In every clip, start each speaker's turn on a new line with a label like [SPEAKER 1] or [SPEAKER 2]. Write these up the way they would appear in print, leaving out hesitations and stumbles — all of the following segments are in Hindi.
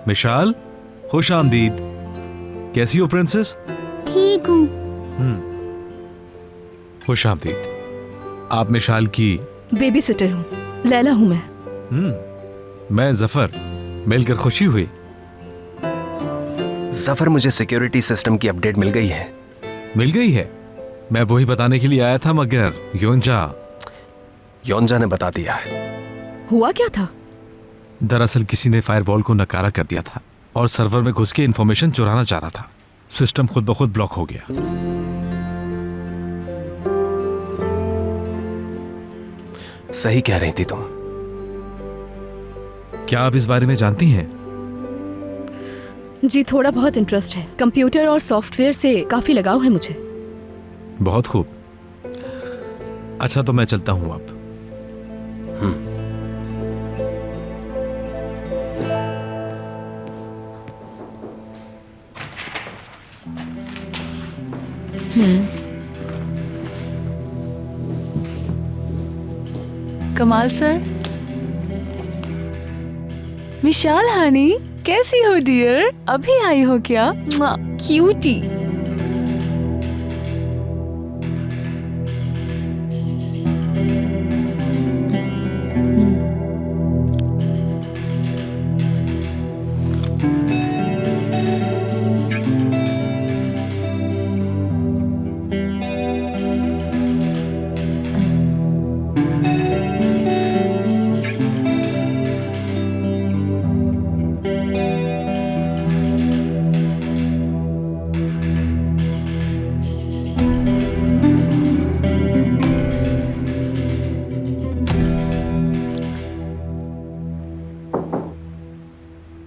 [SPEAKER 1] मिशाल, खुश आमदीद। कैसी हो प्रिंसेस?
[SPEAKER 2] ठीक हूँ।
[SPEAKER 1] खुश आमदीद। आप मिशाल की
[SPEAKER 3] बेबी सिटर हूँ, लैला हूँ मैं।
[SPEAKER 1] मैं जफर, मिलकर खुशी हुई।
[SPEAKER 4] जफर, मुझे सिक्योरिटी सिस्टम की अपडेट मिल गई है।
[SPEAKER 1] मिल गई है? मैं वही बताने के लिए आया था, मगर
[SPEAKER 4] योंजा ने बता दिया है।
[SPEAKER 3] हुआ क्या था?
[SPEAKER 1] दरअसल किसी ने फायरवॉल को नकारा कर दिया था और सर्वर में घुस के इंफॉर्मेशन चुराना चाह रहा था। सिस्टम खुद ब खुद ब्लॉक हो गया।
[SPEAKER 4] सही कह रही थी तुम।
[SPEAKER 1] क्या आप इस बारे में जानती हैं?
[SPEAKER 3] जी थोड़ा बहुत इंटरेस्ट है। कंप्यूटर और सॉफ्टवेयर से काफी लगाव है मुझे।
[SPEAKER 1] बहुत खूब। अच्छा तो मैं चलता हूं अब।
[SPEAKER 5] कमाल सर। विशाल हनी, कैसी हो डियर? अभी आई हो क्या? क्यूटी।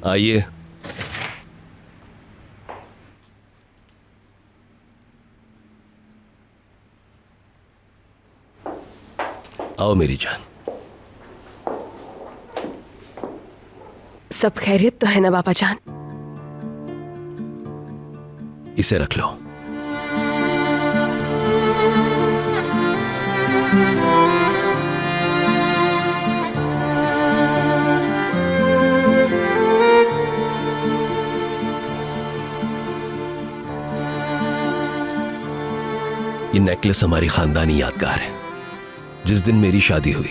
[SPEAKER 6] आइए। आओ मेरी जान।
[SPEAKER 7] सब खैरियत तो है ना बाबा जान?
[SPEAKER 6] इसे रख लो। ये नेकलेस हमारी खानदानी यादगार है। जिस दिन मेरी शादी हुई,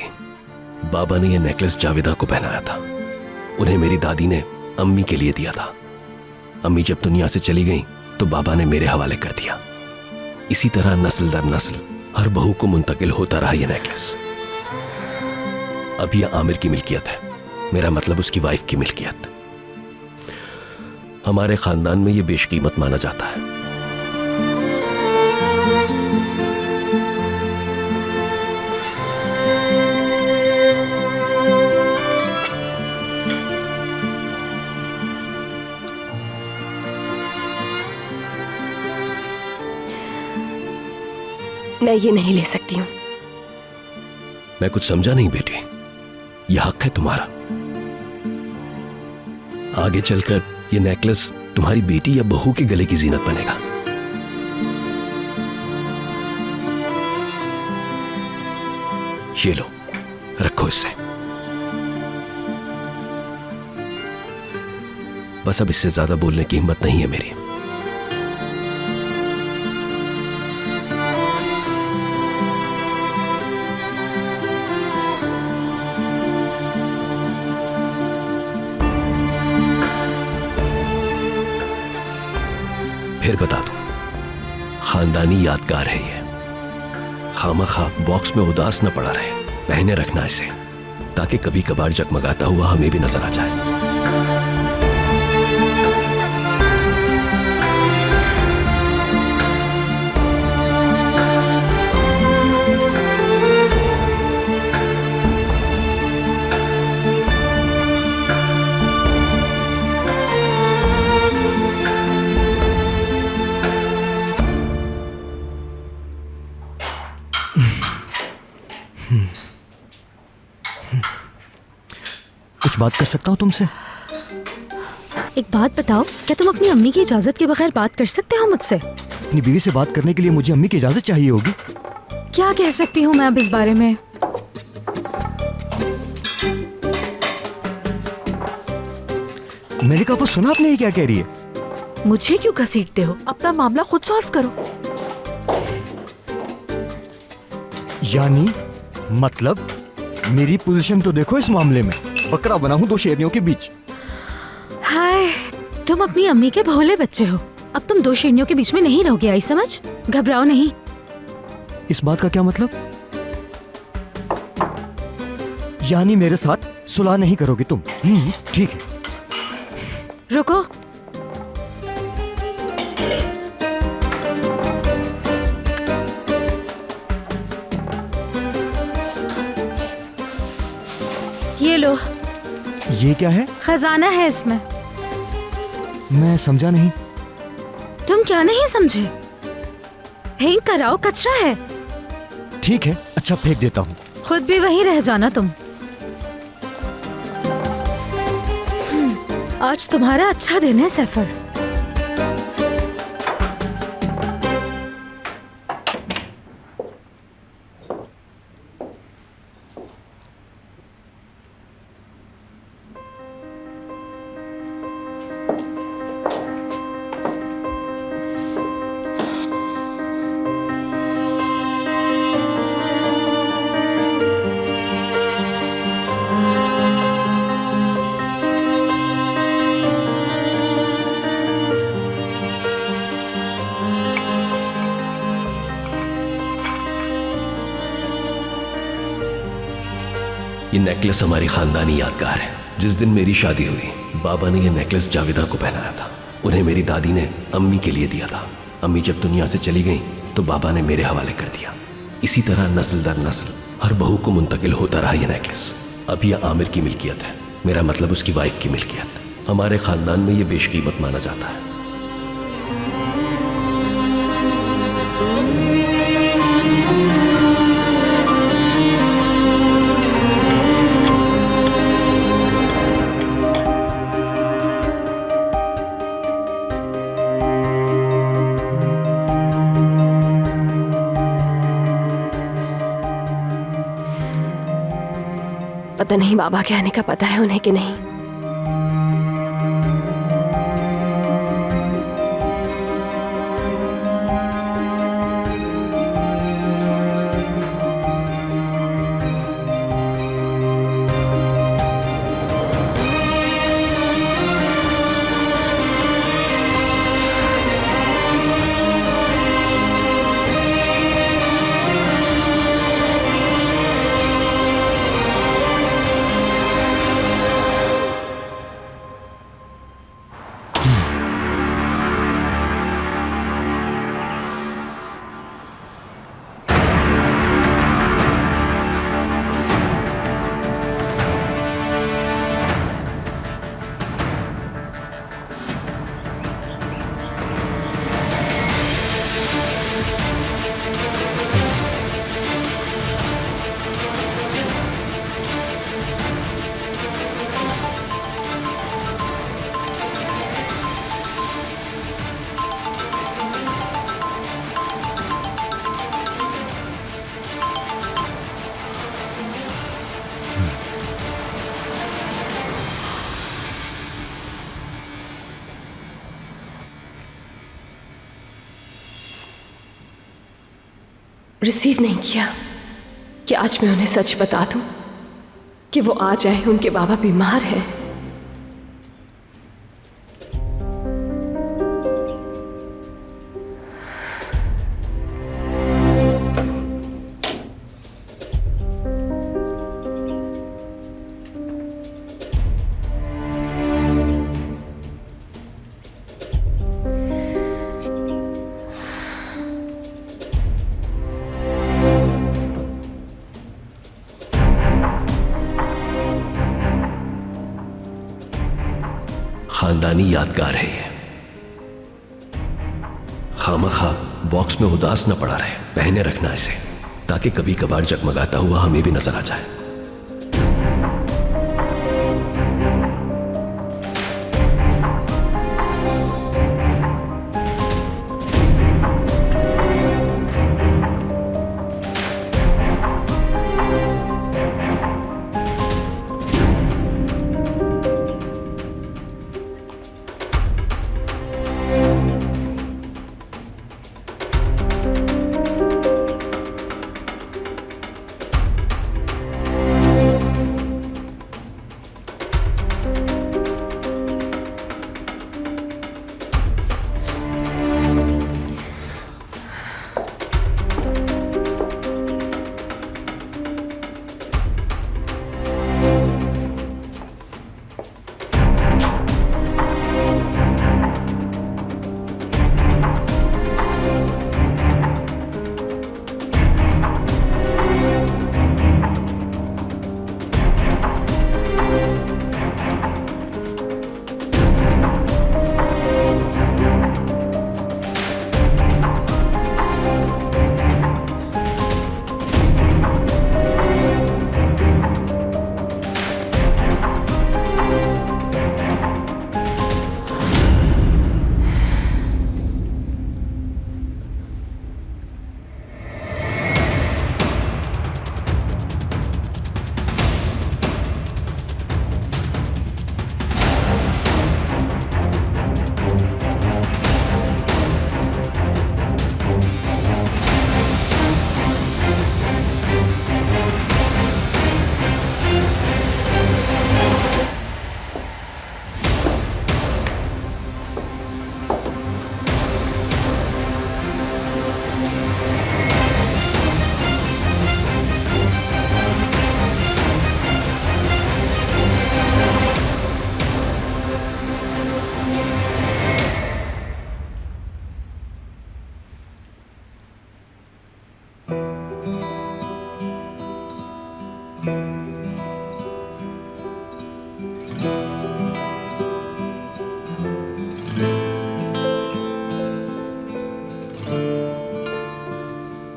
[SPEAKER 6] बाबा ने यह नेकलेस जावेदा को पहनाया था। उन्हें मेरी दादी ने अम्मी के लिए दिया था। अम्मी जब दुनिया से चली गई तो बाबा ने मेरे हवाले कर दिया। इसी तरह नस्ल दर नस्ल हर बहू को मुंतकिल होता रहा यह नेकलेस। अब यह आमिर की मिल्कियत है, मेरा मतलब उसकी वाइफ की मिल्कियत। हमारे खानदान में यह बेशकीमत माना जाता है।
[SPEAKER 3] मैं ये नहीं ले सकती हूँ।
[SPEAKER 6] मैं कुछ समझा नहीं बेटी, यह हक है तुम्हारा। आगे चलकर यह नेकलेस तुम्हारी बेटी या बहू के गले की जीनत बनेगा। ये लो, रखो इसे। बस अब इससे ज्यादा बोलने की हिम्मत नहीं है मेरी। फिर बता दूं, खानदानी यादगार है ये। खामखा बॉक्स में उदास न पड़ा रहे, पहने रखना इसे, ताकि कभी कभार जगमगाता हुआ हमें भी नजर आ जाए।
[SPEAKER 2] कुछ बात कर सकता हूँ तुमसे?
[SPEAKER 3] एक बात बताओ, क्या तुम अपनी अम्मी की इजाजत के बगैर बात कर सकते हो मुझसे?
[SPEAKER 2] अपनी बीवी से बात करने के लिए मुझे अम्मी की इजाजत चाहिए होगी।
[SPEAKER 5] क्या कह सकती हूँ मैं अब इस बारे में?
[SPEAKER 2] मलिका, वो सुना आपने ये क्या कह रही है?
[SPEAKER 5] मुझे क्यों घसीटते हो? अपना मामला खुद सॉल्व करो।
[SPEAKER 2] यानी मतलब मेरी पोजीशन तो देखो इस मामले में। बकरा बना हूँ दो शेरनियों के बीच।
[SPEAKER 3] हाय, तुम अपनी अम्मी के भोले बच्चे हो। अब तुम दो शेरनियों के बीच में नहीं रहोगे, आई समझ? घबराओ नहीं।
[SPEAKER 2] इस बात का क्या मतलब? यानी मेरे साथ सुलह नहीं करोगे तुम? ठीक है।
[SPEAKER 3] रुको, ये लो।
[SPEAKER 2] ये क्या है?
[SPEAKER 3] खजाना है इसमें।
[SPEAKER 2] मैं समझा नहीं।
[SPEAKER 3] तुम क्या नहीं समझे? फेंक कर आओ, कचरा है।
[SPEAKER 2] ठीक है, अच्छा फेंक देता हूँ।
[SPEAKER 3] खुद भी वहीं रह जाना तुम। आज तुम्हारा अच्छा दिन है सफर।
[SPEAKER 6] ये नेकलेस हमारी खानदानी यादगार है। जिस दिन मेरी शादी हुई, बाबा ने ये नेकलेस जावेदा को पहनाया था। उन्हें मेरी दादी ने अम्मी के लिए दिया था। अम्मी जब दुनिया से चली गई तो बाबा ने मेरे हवाले कर दिया। इसी तरह नस्ल दर नस्ल हर बहू को मुंतकिल होता रहा ये नेकलेस। अब यह आमिर की मिल्कियत है, मेरा मतलब उसकी वाइफ की मिल्कियत। हमारे खानदान में ये बेशकीमत माना जाता है।
[SPEAKER 3] पता नहीं बाबा के आने का पता है उन्हें कि नहीं।
[SPEAKER 7] रिसीव नहीं किया कि आज मैं उन्हें सच बता दूं कि वो आ जाए, उनके बाबा बीमार हैं।
[SPEAKER 6] खानदानी यादगार है ये। खामखा बॉक्स में उदास न पड़ा रहे, पहने रखना इसे, ताकि कभी कभार जगमगाता हुआ हमें भी नजर आ जाए।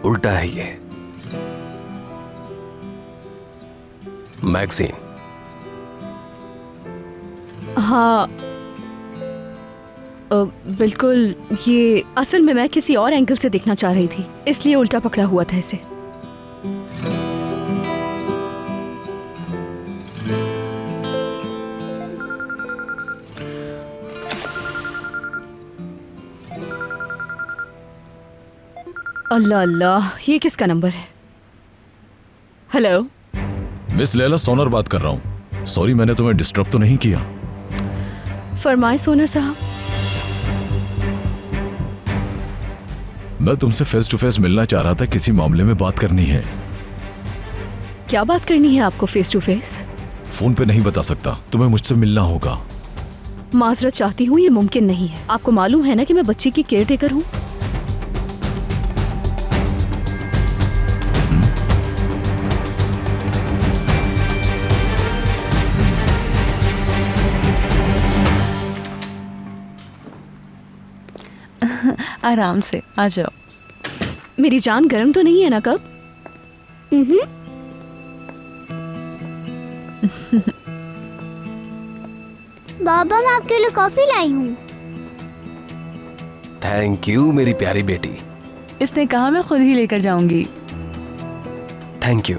[SPEAKER 4] उल्टा है ये। मैगजीन।
[SPEAKER 5] हाँ बिल्कुल, ये असल में मैं किसी और एंगल से देखना चाह रही थी, इसलिए उल्टा पकड़ा हुआ था इसे। अल्लाह अल्लाह, ये किसका नंबर है? हेलो
[SPEAKER 8] मिस लैला, सोनर बात कर रहा हूँ। सॉरी, मैंने तुम्हें डिस्टर्ब तो नहीं किया?
[SPEAKER 5] फरमाए सोनर साहब।
[SPEAKER 8] मैं तुमसे फेस टू फेस मिलना चाह रहा था, किसी मामले में बात करनी है।
[SPEAKER 5] क्या बात करनी है आपको फेस टू फेस?
[SPEAKER 8] फोन पे नहीं बता सकता, तुम्हें मुझसे मिलना होगा।
[SPEAKER 5] माजरत चाहती हूँ, ये मुमकिन नहीं है। आपको मालूम है ना कि मैं बच्ची की केयर टेकर हूँ।
[SPEAKER 9] आराम से आ जाओ।
[SPEAKER 5] मेरी जान गर्म तो नहीं है ना? कब?
[SPEAKER 10] बाबा, मैं आपके लिए कॉफी लाई हूँ।
[SPEAKER 4] थैंक यू मेरी प्यारी बेटी।
[SPEAKER 9] इसने कहा मैं खुद ही लेकर जाऊंगी।
[SPEAKER 4] Thank you.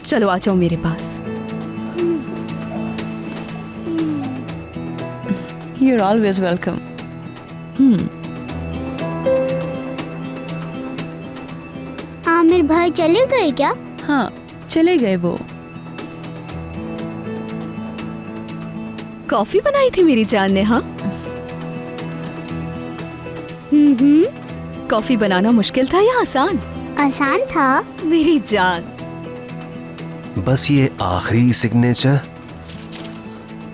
[SPEAKER 5] चलो आ जाओ मेरे पास।
[SPEAKER 9] You're always welcome.
[SPEAKER 10] भाई चले गए क्या?
[SPEAKER 9] हाँ चले गए वो।
[SPEAKER 5] कॉफी बनाई थी मेरी जान ने। हाँ, कॉफी बनाना मुश्किल था या आसान?
[SPEAKER 10] आसान था।
[SPEAKER 5] मेरी जान।
[SPEAKER 4] बस ये आखिरी सिग्नेचर,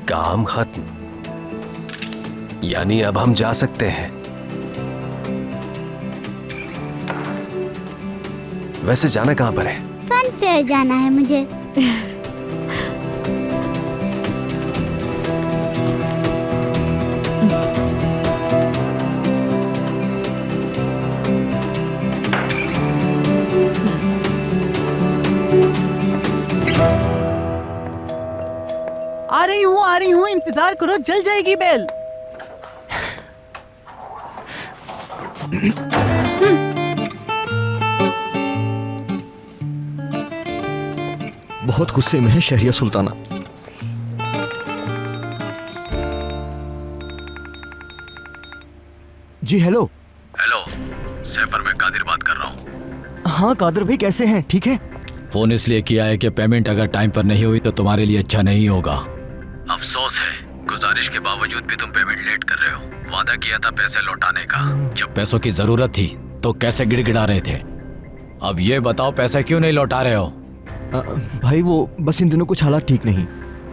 [SPEAKER 4] काम खत्म। यानी अब हम जा सकते हैं। वैसे जाना कहाँ पर है?
[SPEAKER 10] फन फेयर जाना है मुझे।
[SPEAKER 9] आ रही हूँ, इंतजार करो, जल जाएगी बेल।
[SPEAKER 2] बहुत गुस्से में है शहरिया सुल्ताना। जी हेलो।
[SPEAKER 8] हेलो सैफर, मैं कादिर बात कर रहा हूँ।
[SPEAKER 2] हाँ कादर भाई, कैसे हैं? ठीक है।
[SPEAKER 8] फोन इसलिए किया है कि पेमेंट अगर टाइम पर नहीं हुई तो तुम्हारे लिए अच्छा नहीं होगा। अफसोस है, गुजारिश के बावजूद भी तुम पेमेंट लेट कर रहे हो। वादा किया था पैसे लौटाने का। जब पैसों की जरूरत थी तो कैसे गिड़गिड़ा रहे थे। अब ये बताओ पैसे क्यों नहीं लौटा रहे हो?
[SPEAKER 2] भाई वो बस इन दिनों कुछ हालात ठीक नहीं।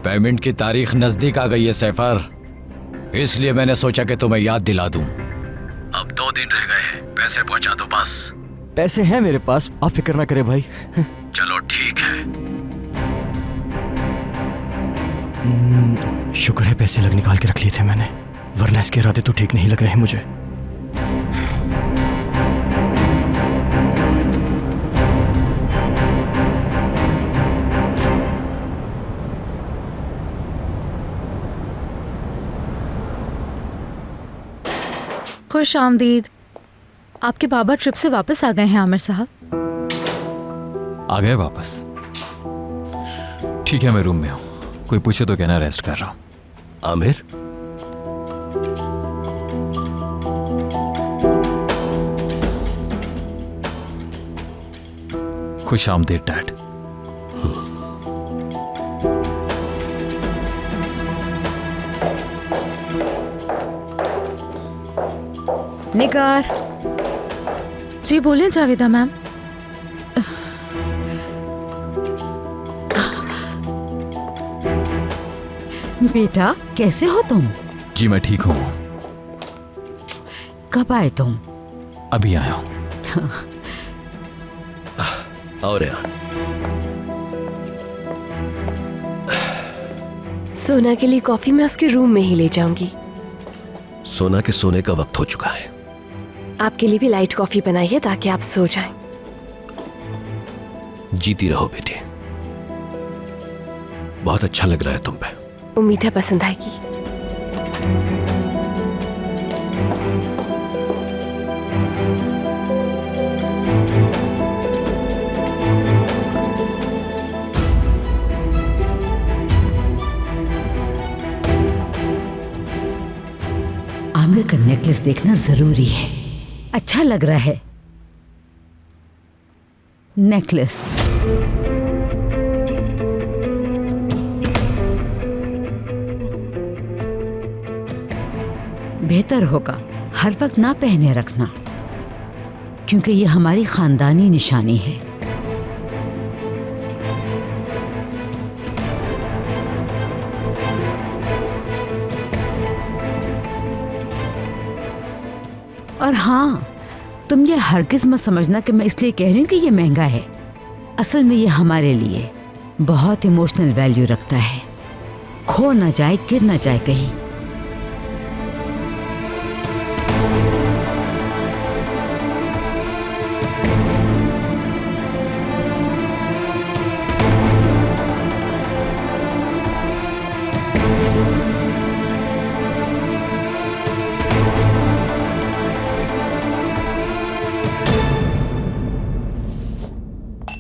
[SPEAKER 8] पेमेंट की तारीख नजदीक आ गई है सैफर, इसलिए मैंने सोचा कि तुम्हें याद दिला दूं। अब 2 दिन रह गए हैं, पैसे पहुंचा दो बस।
[SPEAKER 2] पैसे हैं मेरे पास, आप फिक्र ना करें भाई।
[SPEAKER 8] चलो ठीक है।
[SPEAKER 2] शुक्र है पैसे लग निकाल के रख लिए थे मैंने, वरना इसके इरादे तो ठीक नहीं लग रहे हैं मुझे।
[SPEAKER 3] खुश आमदीद। आपके बाबा ट्रिप से वापस आ गए हैं आमिर साहब।
[SPEAKER 11] आ गए वापस? ठीक है, मैं रूम में हूँ, कोई पूछे तो कहना रेस्ट कर रहा हूँ।
[SPEAKER 6] आमिर,
[SPEAKER 11] खुश आमदीद डैड।
[SPEAKER 3] निगार जी, बोलें जावेदा मैम। बेटा कैसे हो तुम?
[SPEAKER 11] जी मैं ठीक हूँ।
[SPEAKER 3] कब आए तुम?
[SPEAKER 11] अभी आया हूँ।
[SPEAKER 6] और यार
[SPEAKER 7] सोना के लिए कॉफी मैं उसके रूम में ही ले जाऊंगी।
[SPEAKER 6] सोना के सोने का वक्त हो चुका है।
[SPEAKER 7] आपके लिए भी लाइट कॉफी बनाई है ताकि आप सो जाएं।
[SPEAKER 6] जीती रहो बेटी, बहुत अच्छा लग रहा है तुम पे।
[SPEAKER 7] उम्मीद है पसंद आएगी।
[SPEAKER 3] आमिर का नेकलेस देखना जरूरी है, अच्छा लग रहा है नेकलेस। बेहतर होगा हर वक्त ना पहने रखना, क्योंकि ये हमारी खानदानी निशानी है। और हाँ, तुम ये हरगिज़ मत समझना कि मैं इसलिए कह रही हूँ कि ये महंगा है। असल में ये हमारे लिए बहुत इमोशनल वैल्यू रखता है, खो ना जाए, गिर ना जाए कहीं।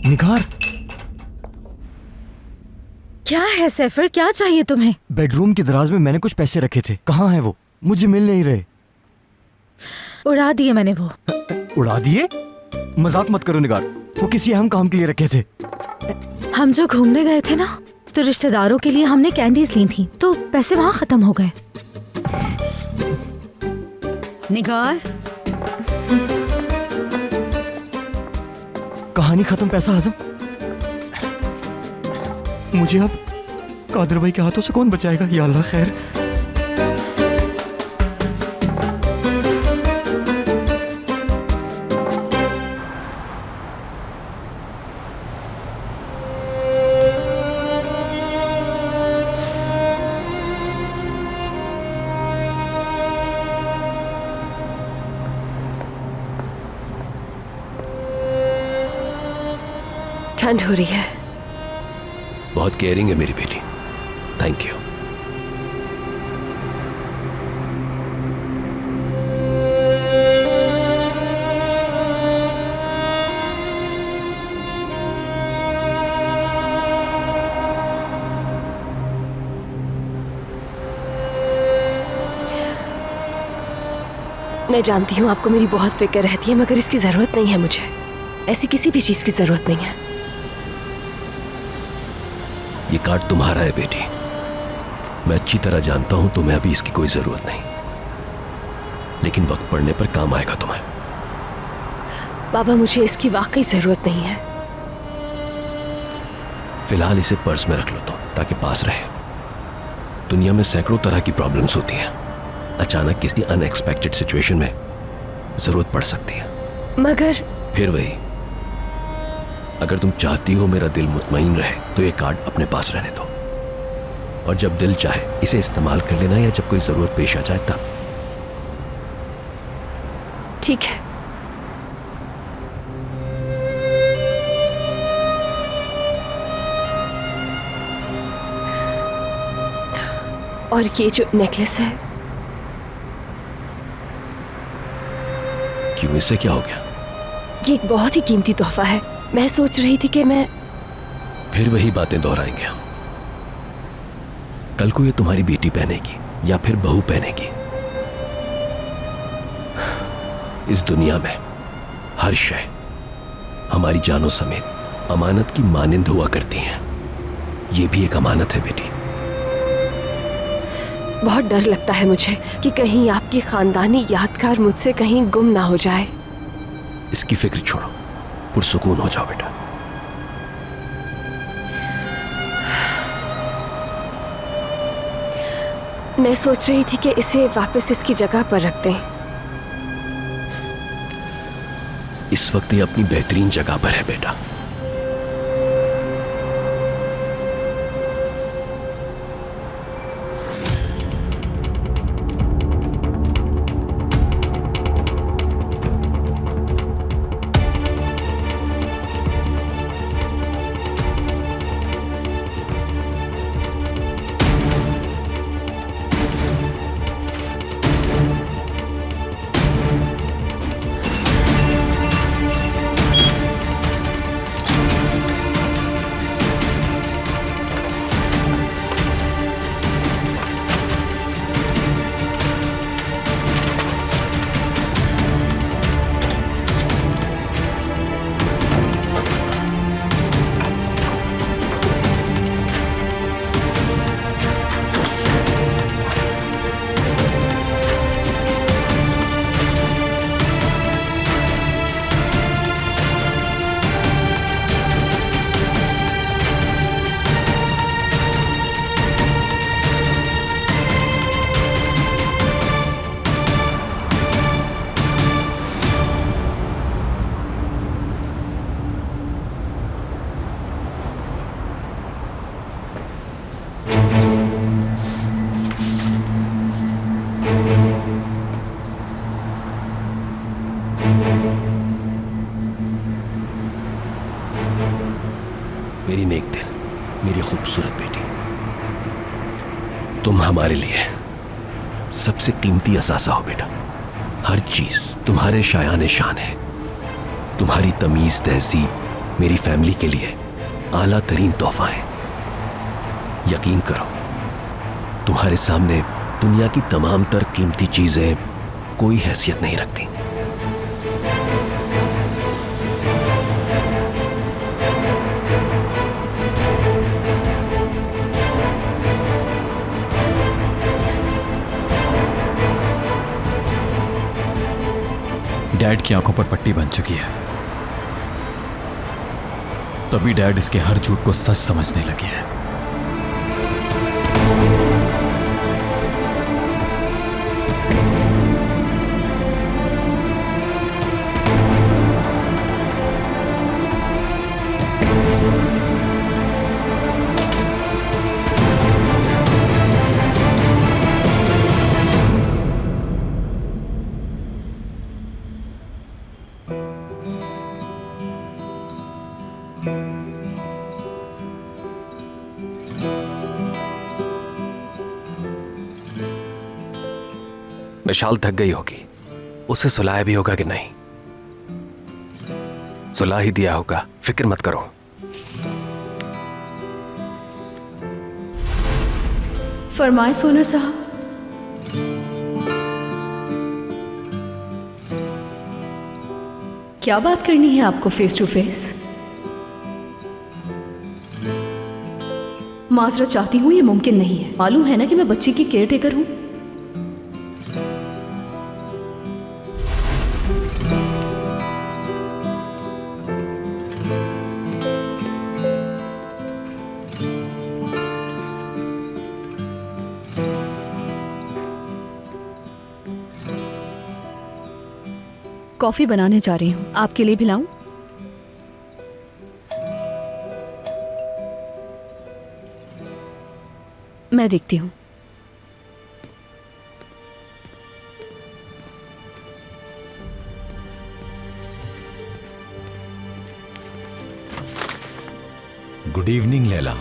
[SPEAKER 2] निगार,
[SPEAKER 3] क्या है सैफर, क्या चाहिए तुम्हें?
[SPEAKER 2] बेडरूम की दराज में मैंने कुछ पैसे रखे थे, कहाँ हैं वो? मुझे मिल नहीं रहे।
[SPEAKER 3] उड़ा दिए मैंने वो।
[SPEAKER 2] उड़ा दिए? मजाक मत करो निगार, वो किसी अहम काम के लिए रखे थे।
[SPEAKER 12] हम जो घूमने गए थे ना, तो रिश्तेदारों के लिए हमने कैंडीज ली थी, तो पैसे वहाँ खत्म हो गए।
[SPEAKER 3] निगार,
[SPEAKER 2] कहानी खत्म, पैसा हजम। मुझे अब कादर भाई के हाथों से कौन बचाएगा? या अल्लाह खैर।
[SPEAKER 7] ठंड हो रही है।
[SPEAKER 6] बहुत केयरिंग है मेरी बेटी, थैंक यू।
[SPEAKER 7] मैं जानती हूँ आपको मेरी बहुत फिक्र रहती है, मगर इसकी जरूरत नहीं है। मुझे ऐसी किसी भी चीज की जरूरत नहीं है।
[SPEAKER 6] ये कार्ड तुम्हारा है बेटी, मैं अच्छी तरह जानता हूं तुम्हें अभी इसकी कोई जरूरत नहीं, लेकिन वक्त पड़ने पर काम आएगा तुम्हें।
[SPEAKER 7] बाबा, मुझे इसकी वाकई जरूरत नहीं है।
[SPEAKER 6] फिलहाल इसे पर्स में रख लो ताकि पास रहे। दुनिया में सैकड़ों तरह की प्रॉब्लम्स होती हैं, अचानक किसी अनएक्सपेक्टेड सिचुएशन में जरूरत पड़ सकती है।
[SPEAKER 7] मगर
[SPEAKER 6] फिर वही, अगर तुम चाहती हो मेरा दिल मुतमईन रहे तो ये कार्ड अपने पास रहने दो, और जब दिल चाहे इसे इस्तेमाल कर लेना, या जब कोई जरूरत पेश आ जाए तब।
[SPEAKER 7] ठीक है। और ये जो नेकलेस है,
[SPEAKER 6] क्यों, इससे क्या हो गया?
[SPEAKER 7] ये एक बहुत ही कीमती तोहफा है। मैं सोच रही थी कि मैं
[SPEAKER 6] फिर वही बातें दोहराएंगे हम। कल को ये तुम्हारी बेटी पहनेगी या फिर बहू पहनेगी। इस दुनिया में हर शय हमारी जानों समेत अमानत की मानिंद हुआ करती है। ये भी एक अमानत है बेटी।
[SPEAKER 7] बहुत डर लगता है मुझे कि कहीं आपकी खानदानी यादगार मुझसे कहीं गुम ना हो जाए।
[SPEAKER 6] इसकी फिक्र छोड़ो, पुरसुकून हो जाओ बेटा।
[SPEAKER 7] मैं सोच रही थी कि इसे वापस इसकी जगह पर रख दें।
[SPEAKER 6] इस वक्त ये अपनी बेहतरीन जगह पर है बेटा। मेरी नेक दिल, मेरी खूबसूरत बेटी, तुम हमारे लिए सबसे कीमती असासा हो बेटा। हर चीज तुम्हारे शायान शान है। तुम्हारी तमीज तहजीब मेरी फैमिली के लिए आला तरीन तोहफा है। यकीन करो, तुम्हारे सामने दुनिया की तमाम तर कीमती चीजें कोई हैसियत नहीं रखती।
[SPEAKER 11] डैड की आंखों पर पट्टी बन चुकी है। तभी डैड इसके हर झूठ को सच समझने लगे हैं।
[SPEAKER 4] विशाल थक गई होगी, उसे सुलाया भी होगा कि नहीं? सुला ही दिया होगा, फिक्र मत करो।
[SPEAKER 5] फरमाए सोनर साहब। क्या बात करनी है आपको फेस टू फेस? माजरत चाहती हूँ, ये मुमकिन नहीं है। मालूम है ना कि मैं बच्ची की केयर टेकर हूँ। कॉफी बनाने जा रही हूँ, आपके लिए भी लाऊं? मैं देखती हूँ।
[SPEAKER 13] Good evening Laila.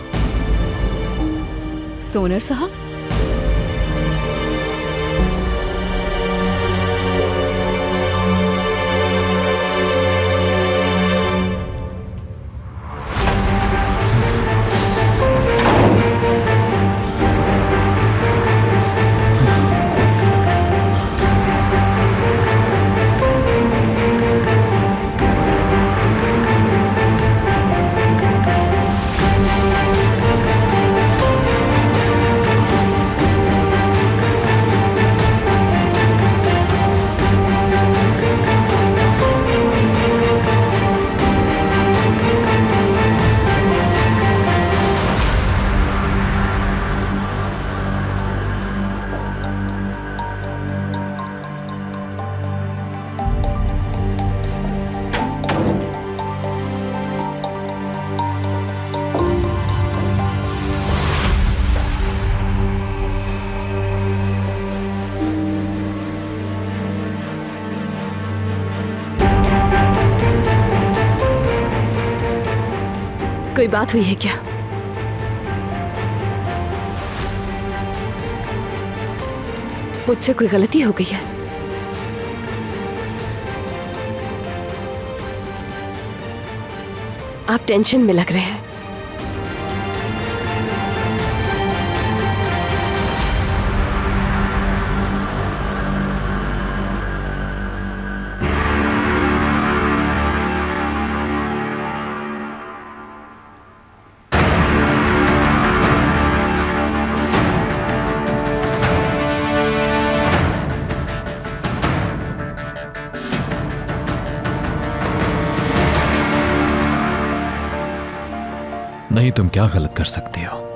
[SPEAKER 5] सोनर साहब, कोई बात हुई है क्या? मुझसे कोई गलती हो गई है? आप टेंशन में लग रहे हैं।
[SPEAKER 11] नहीं, तुम क्या गलत कर सकती हो?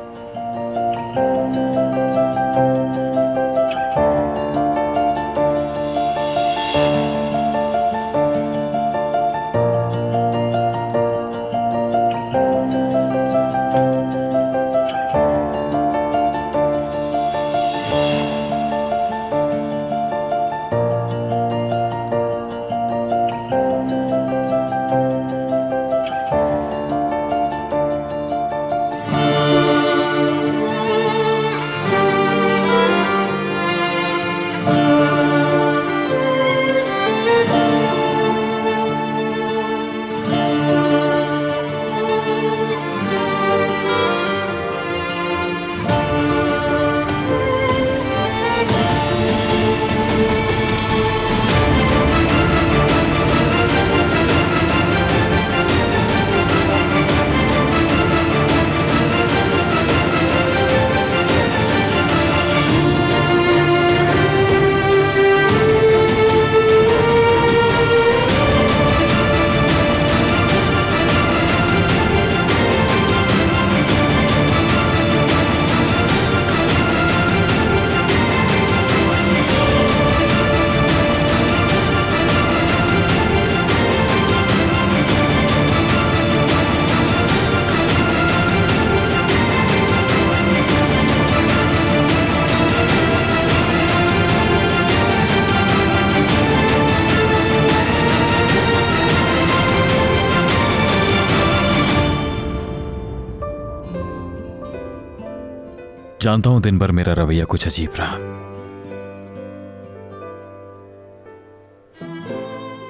[SPEAKER 11] जानता हूं दिन भर मेरा रवैया कुछ अजीब रहा,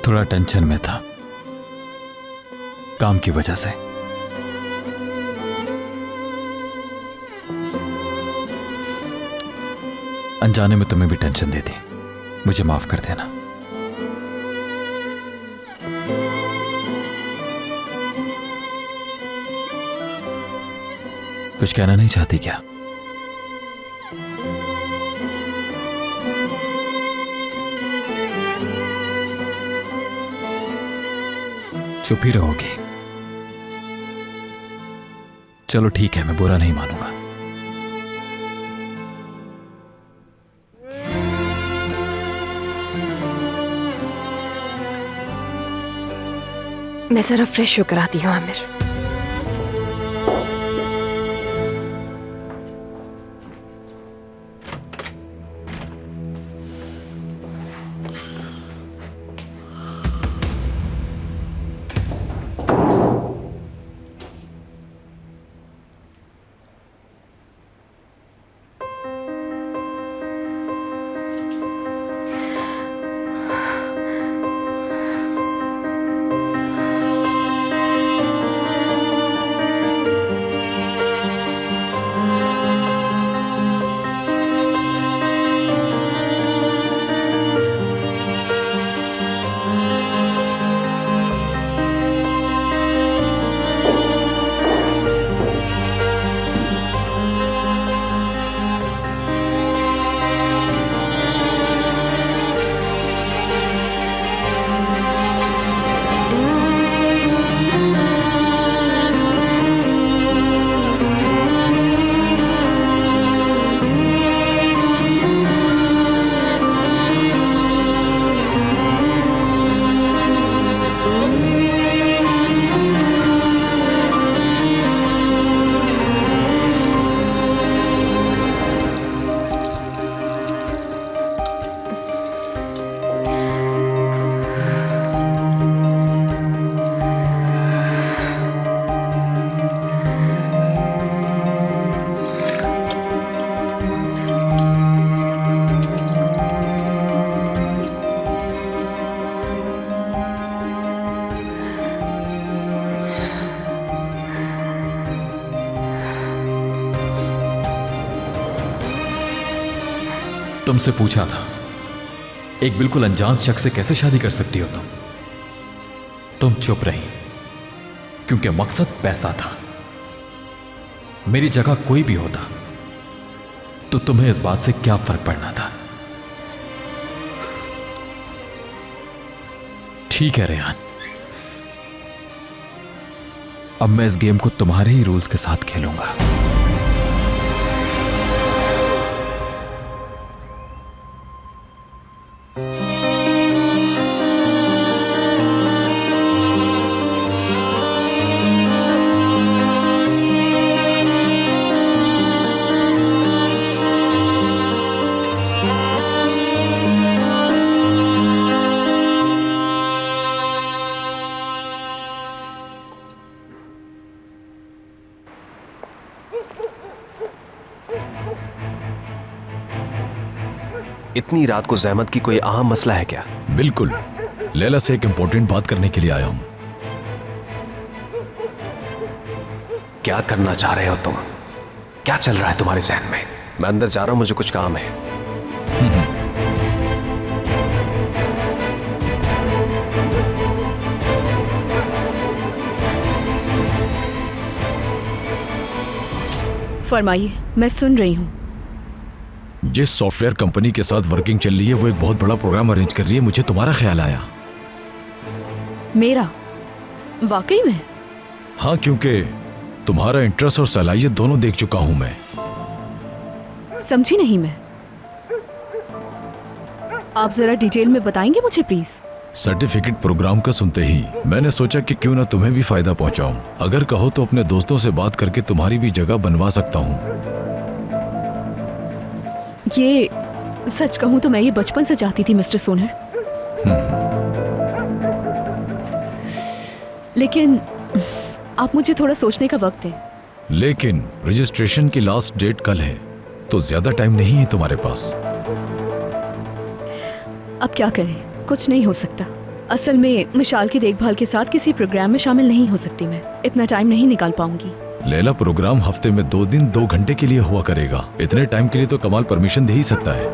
[SPEAKER 11] थोड़ा टेंशन में था काम की वजह से। अनजाने में तुम्हें भी टेंशन दे दी, मुझे माफ कर देना। कुछ कहना नहीं चाहती क्या? चुप ही रहोगी? चलो ठीक है, मैं बुरा नहीं मानूंगा।
[SPEAKER 7] मैं जरा फ्रेश होकर आती हूँ आमिर।
[SPEAKER 11] तुमसे पूछा था एक बिल्कुल अनजान शख्स से कैसे शादी कर सकती हो तुम चुप रही क्योंकि मकसद पैसा था। मेरी जगह कोई भी होता तो तुम्हें इस बात से क्या फर्क पड़ना था? ठीक है रेहान, अब मैं इस गेम को तुम्हारे ही रूल्स के साथ खेलूंगा।
[SPEAKER 4] इतनी रात को ज़हमत की कोई अहम मसला है क्या?
[SPEAKER 1] बिल्कुल, लैला से एक इंपॉर्टेंट बात करने के लिए आया हूं।
[SPEAKER 4] क्या करना चाह रहे हो तुम? क्या चल रहा है तुम्हारे जहन में? मैं अंदर जा रहा हूं, मुझे कुछ काम है।
[SPEAKER 5] फरमाइए, मैं सुन रही हूं।
[SPEAKER 1] जिस सॉफ्टवेयर कंपनी के साथ वर्किंग चल रही है वो एक बहुत बड़ा प्रोग्राम अरेंज कर रही है, मुझे तुम्हारा ख्याल आया।
[SPEAKER 5] मेरा? वाकई में?
[SPEAKER 1] हाँ, क्योंकि तुम्हारा इंटरेस्ट और सलाहियत दोनों देख चुका हूं मैं।
[SPEAKER 5] समझी नहीं मैं। आप जरा डिटेल में बताएंगे मुझे प्लीज?
[SPEAKER 1] सर्टिफिकेट प्रोग्राम का सुनते ही मैंने सोचा कि क्यों ना तुम्हें भी फायदा पहुंचाऊं। अगर कहो तो अपने दोस्तों से बात करके तुम्हारी भी जगह बनवा सकता हूं।
[SPEAKER 5] ये सच कहूं तो मैं ये बचपन से चाहती थी मिस्टर सोनर, लेकिन आप मुझे थोड़ा सोचने का वक्त दें।
[SPEAKER 1] लेकिन रजिस्ट्रेशन की लास्ट डेट कल है तो ज्यादा टाइम नहीं है तुम्हारे पास।
[SPEAKER 5] अब क्या करें, कुछ नहीं हो सकता। असल में मिशाल की देखभाल के साथ किसी प्रोग्राम में शामिल नहीं हो सकती मैं। इतना टाइम नहीं निकाल पाऊंगी।
[SPEAKER 1] लैला, प्रोग्राम हफ्ते में 2 दिन 2 घंटे के लिए हुआ करेगा। इतने टाइम के लिए तो कमाल परमिशन दे ही सकता है।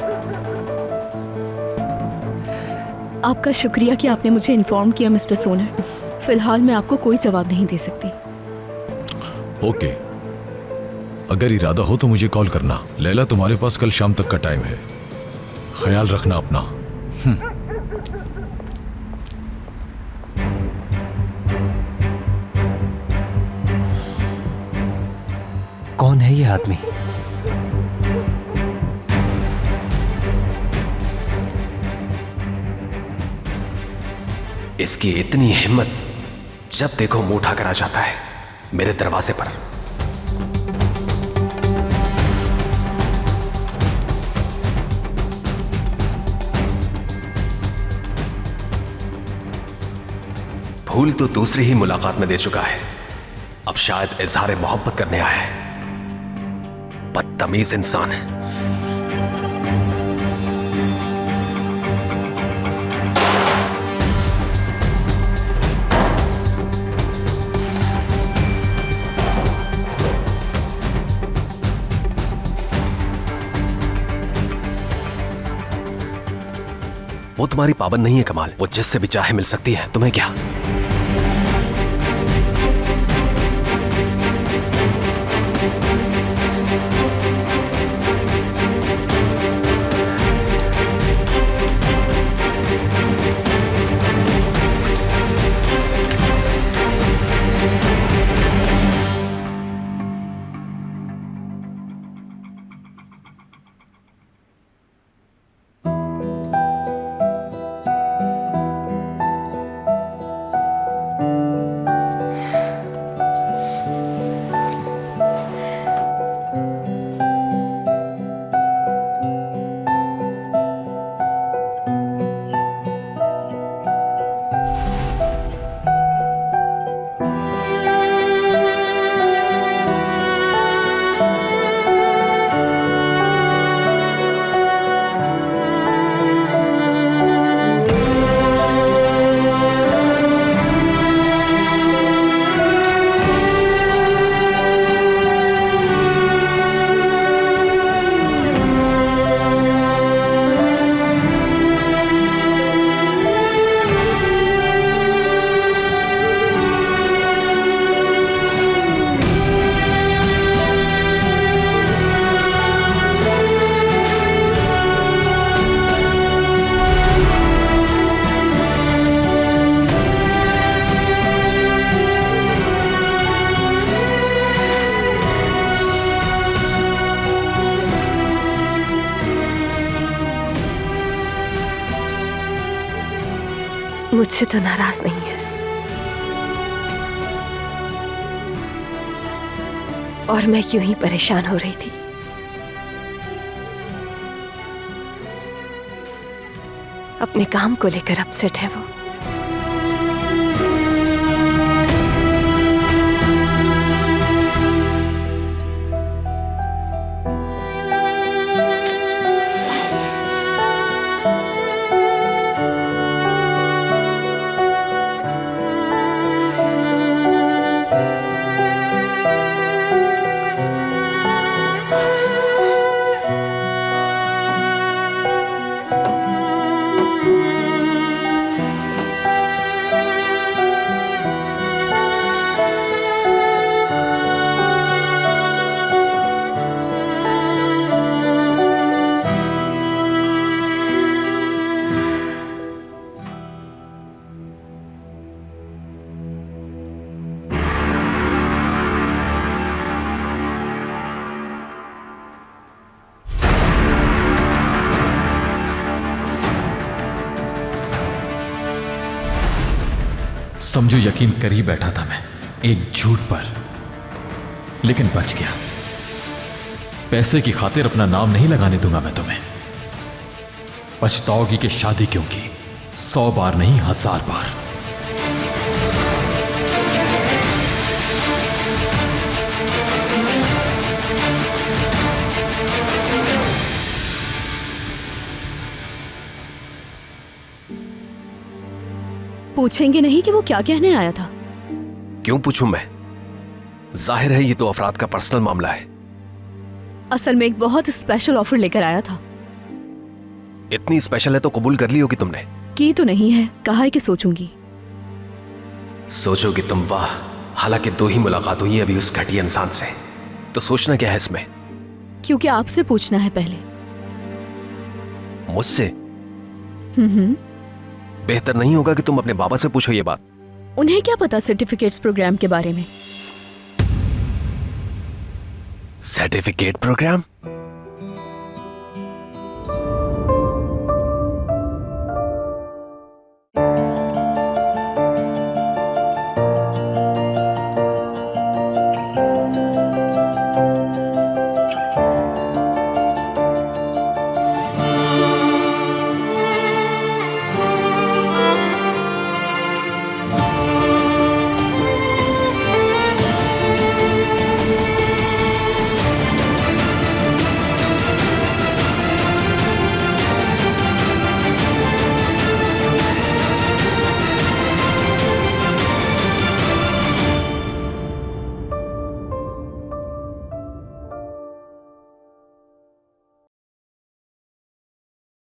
[SPEAKER 5] आपका शुक्रिया कि आपने मुझे इन्फॉर्म किया मिस्टर सोनर। फिलहाल मैं आपको कोई जवाब नहीं दे सकती।
[SPEAKER 1] ओके, अगर इरादा हो तो मुझे कॉल करना। लैला, तुम्हारे पास कल शाम तक का टाइम है, ख्याल रखना अपना।
[SPEAKER 4] कौन है ये आदमी? इसकी इतनी हिम्मत, जब देखो मुंह उठाकर आ जाता है मेरे दरवाजे पर। भूल तो दूसरी ही मुलाकात में दे चुका है, अब शायद इजहार मोहब्बत करने आया है। बदतमीज इंसान है। वो तुम्हारी पाबंद नहीं है कमाल, वो जिससे भी चाहे मिल सकती है, तुम्हें क्या?
[SPEAKER 7] मुझसे तो नाराज नहीं है, और मैं क्यों ही परेशान हो रही थी। अपने काम को लेकर अपसेट है वो।
[SPEAKER 11] समझो यकीन कर ही बैठा था मैं एक झूठ पर, लेकिन बच गया। पैसे की खातिर अपना नाम नहीं लगाने दूंगा मैं तुम्हें। पछताओगी कि शादी क्यों की, 100 बार नहीं 1000 बार।
[SPEAKER 5] पूछेंगे नहीं कि वो क्या कहने आया था?
[SPEAKER 4] क्यों पूछूं मैं? जाहिर है ये तो अफराद का पर्सनल मामला है।
[SPEAKER 5] असल में एक बहुत स्पेशल ऑफर लेकर आया था।
[SPEAKER 4] इतनी स्पेशल है तो कबूल कर ली होगी तुमने।
[SPEAKER 5] की तो नहीं है, कहा है कि सोचूंगी।
[SPEAKER 4] सोचोगी तुम? वाह, हालांकि 2 ही मुलाकात हुई है अभी उस घटिया इंसान से, तो सोचना क्या है इसमें?
[SPEAKER 5] क्योंकि आपसे पूछना है पहले।
[SPEAKER 4] मुझसे? बेहतर नहीं होगा कि तुम अपने बाबा से पूछो ये बात?
[SPEAKER 5] उन्हें क्या पता सर्टिफिकेट्स प्रोग्राम के बारे में?
[SPEAKER 4] Certificate programme?